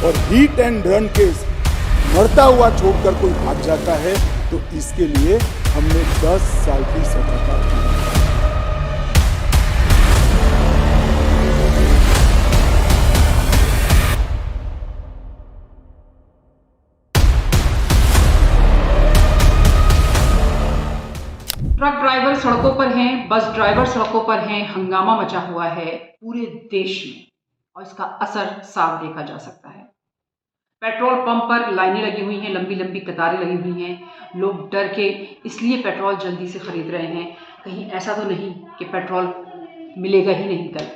और hit and run case मरता हुआ छोड़कर कोई भाग जाता है तो इसके लिए हमने 10 साल की सजा का ट्रक ड्राइवर सड़कों पर हैं, बस ड्राइवर सड़कों पर हैं, हंगामा मचा हुआ है पूरे देश में और इसका असर साफ देखा जा सकता है। पेट्रोल पंप पर लाइनें लगी हुई हैं, लंबी लंबी कतारें लगी हुई हैं। लोग डर के इसलिए पेट्रोल जल्दी से खरीद रहे हैं, कहीं ऐसा तो नहीं कि पेट्रोल मिलेगा ही नहीं कल।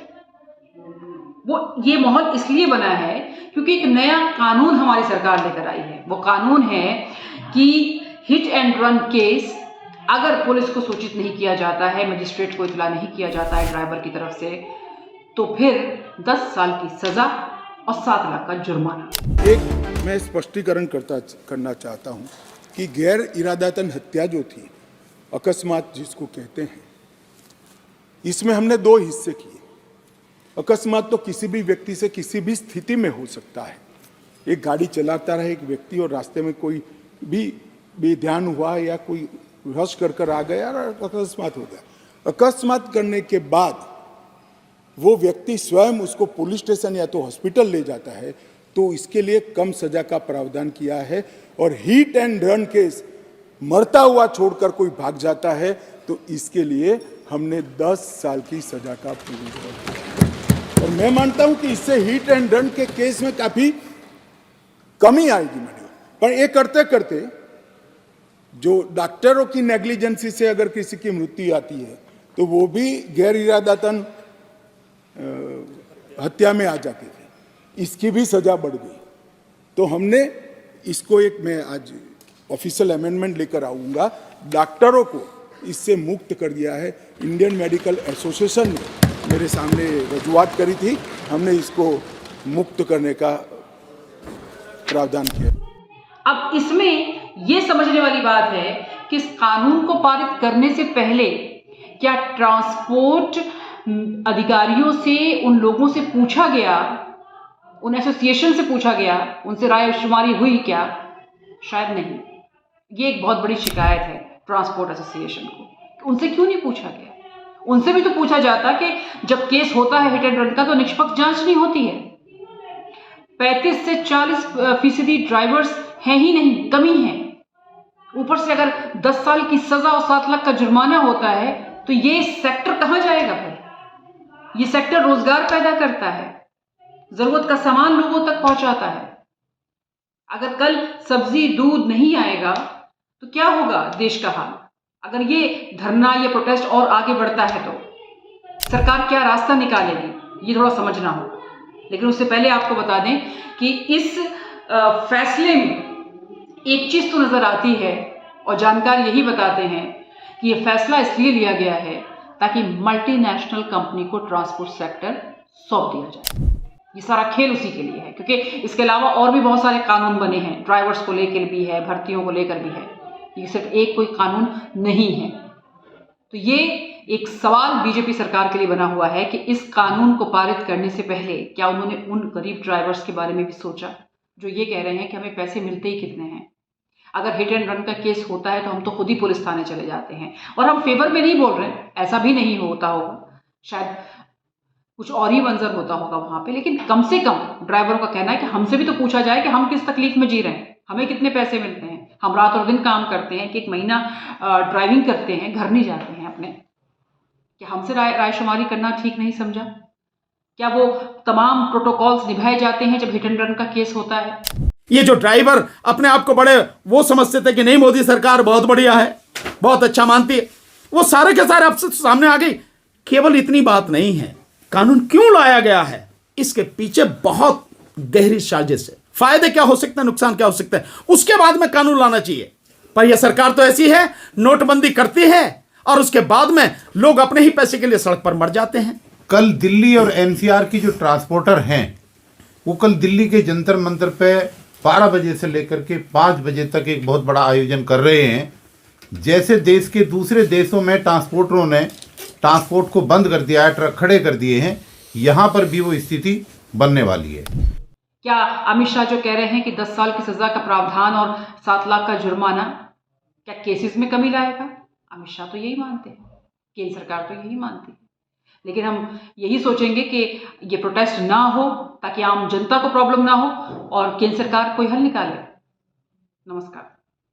ये माहौल इसलिए बना है क्योंकि एक नया कानून हमारी सरकार लेकर आई है। वो कानून है कि हिट एंड रन केस अगर पुलिस को सूचित नहीं किया जाता है, मजिस्ट्रेट को इत्तला नहीं किया जाता है ड्राइवर की तरफ से, तो फिर 10 साल की सजा और 7 लाख का जुर्माना। एक मैं स्पष्टीकरण करना चाहता हूं कि गैर इरादतन हत्या जो थी, अकस्मात जिसको कहते हैं, इसमें हमने 2 हिस्से किए। अकस्मात तो किसी भी व्यक्ति से किसी भी स्थिति में हो सकता है। एक गाड़ी चलाता रहे एक व्यक्ति और रास्ते में कोई भी बेध्यान हुआ या कोई रश कर आ गया और अकस्मात हो गया। अकस्मात करने के बाद वो व्यक्ति स्वयं उसको पुलिस स्टेशन या तो हॉस्पिटल ले जाता है तो इसके लिए कम सजा का प्रावधान किया है। और हिट एंड रन केस मरता हुआ छोड़कर कोई भाग जाता है तो इसके लिए हमने 10 साल की सजा का प्रावधान किया। और मैं मानता हूं कि इससे हिट एंड रन के केस में काफी कमी आएगी मैडम। पर ये करते करते जो डॉक्टरों की नेग्लिजेंसी से अगर किसी की मृत्यु आती है तो वो भी गैर इरादतन हत्या में आ जाती थी, इसकी भी सजा बढ़ गई। तो हमने इसको मैं आज ऑफिशियल अमेंडमेंट लेकर आऊंगा, डॉक्टरों को इससे मुक्त कर दिया है। इंडियन मेडिकल एसोसिएशन ने मेरे सामने रजूआत करी थी, हमने इसको मुक्त करने का प्रावधान किया। अब इसमें यह समझने वाली बात है कि इस कानून को पारित करने से पहले क्या ट्रांसपोर्ट अधिकारियों से, उन लोगों से पूछा गया, उन एसोसिएशन से पूछा गया, उनसे रायशुमारी हुई क्या? शायद नहीं। ये एक बहुत बड़ी शिकायत है ट्रांसपोर्ट एसोसिएशन को। उनसे क्यों नहीं पूछा गया? उनसे भी तो पूछा जाता कि जब केस होता है हिट एंड रन का तो निष्पक्ष जांच नहीं होती है। 35 से 40% ड्राइवर्स हैं ही नहीं, कमी है। ऊपर से अगर 10 साल की सजा और 7 लाख का जुर्माना होता है तो ये सेक्टर कहां जाएगा? फिर ये सेक्टर रोजगार पैदा करता है, जरूरत का सामान लोगों तक पहुंचाता है। अगर कल सब्जी दूध नहीं आएगा तो क्या होगा देश का हाल? अगर ये धरना, ये प्रोटेस्ट और आगे बढ़ता है तो सरकार क्या रास्ता निकालेगी, ये थोड़ा समझना होगा। लेकिन उससे पहले आपको बता दें कि इस फैसले में एक चीज तो नजर आती है और जानकार यही बताते हैं कि यह फैसला इसलिए लिया गया है ताकि मल्टीनेशनल कंपनी को ट्रांसपोर्ट सेक्टर सौंप दिया जाए। ये सारा खेल उसी के लिए है, क्योंकि इसके अलावा और भी बहुत सारे कानून बने हैं, ड्राइवर्स को लेकर भी है, भर्तियों को लेकर भी है। ये सिर्फ एक कोई कानून नहीं है। तो ये एक सवाल बीजेपी सरकार के लिए बना हुआ है कि इस कानून को पारित करने से पहले क्या उन्होंने उन गरीब ड्राइवर्स के बारे में भी सोचा जो ये कह रहे हैं कि हमें पैसे मिलते ही कितने हैं। अगर हिट एंड रन का केस होता है तो हम तो खुद ही पुलिस थाने चले जाते हैं। और हम फेवर में नहीं बोल रहे हैं, ऐसा भी नहीं होता होगा, शायद कुछ और ही मंजर होता होगा वहां पे, लेकिन कम से कम ड्राइवरों का कहना है कि हमसे भी तो पूछा जाए कि हम किस तकलीफ में जी रहे हैं, हमें कितने पैसे मिलते हैं। हम रात और दिन काम करते हैं कि 1 महीना ड्राइविंग करते हैं, घर नहीं जाते हैं अपने। क्या हमसे रायशुमारी करना ठीक नहीं समझा? क्या वो तमाम प्रोटोकॉल्स निभाए जाते हैं जब हिट एंड रन का केस होता है? ये जो ड्राइवर अपने आप को बड़े वो समझते थे कि नहीं मोदी सरकार बहुत बढ़िया है, बहुत अच्छा मानती है, वो सारे के सारे आपसे सामने आ गई। केवल इतनी बात नहीं है, कानून क्यों लाया गया है, इसके पीछे बहुत गहरी साजिश है। फायदे क्या हो सकते हैं, नुकसान क्या हो सकते हैं, उसके बाद में कानून लाना चाहिए। पर यह सरकार तो ऐसी है, नोटबंदी करती है और उसके बाद में लोग अपने ही पैसे के लिए सड़क पर मर जाते हैं। कल दिल्ली और एनसीआर की जो ट्रांसपोर्टर हैं वो कल दिल्ली के जंतर मंतर पे 12 बजे से लेकर के 5 बजे तक एक बहुत बड़ा आयोजन कर रहे हैं। जैसे देश के दूसरे देशों में ट्रांसपोर्टरों ने ट्रांसपोर्ट को बंद कर दिया है, ट्रक खड़े कर दिए हैं, यहाँ पर भी वो स्थिति बनने वाली है। क्या अमित शाह जो कह रहे हैं कि 10 साल की सजा का प्रावधान और 7 लाख का जुर्माना क्या केसेस में कमी लाएगा? अमित शाह तो यही मानते हैं, केंद्र सरकार तो यही मानती है। लेकिन हम यही सोचेंगे कि ये प्रोटेस्ट ना हो ताकि आम जनता को प्रॉब्लम ना हो और केंद्र सरकार कोई हल निकाले। नमस्कार।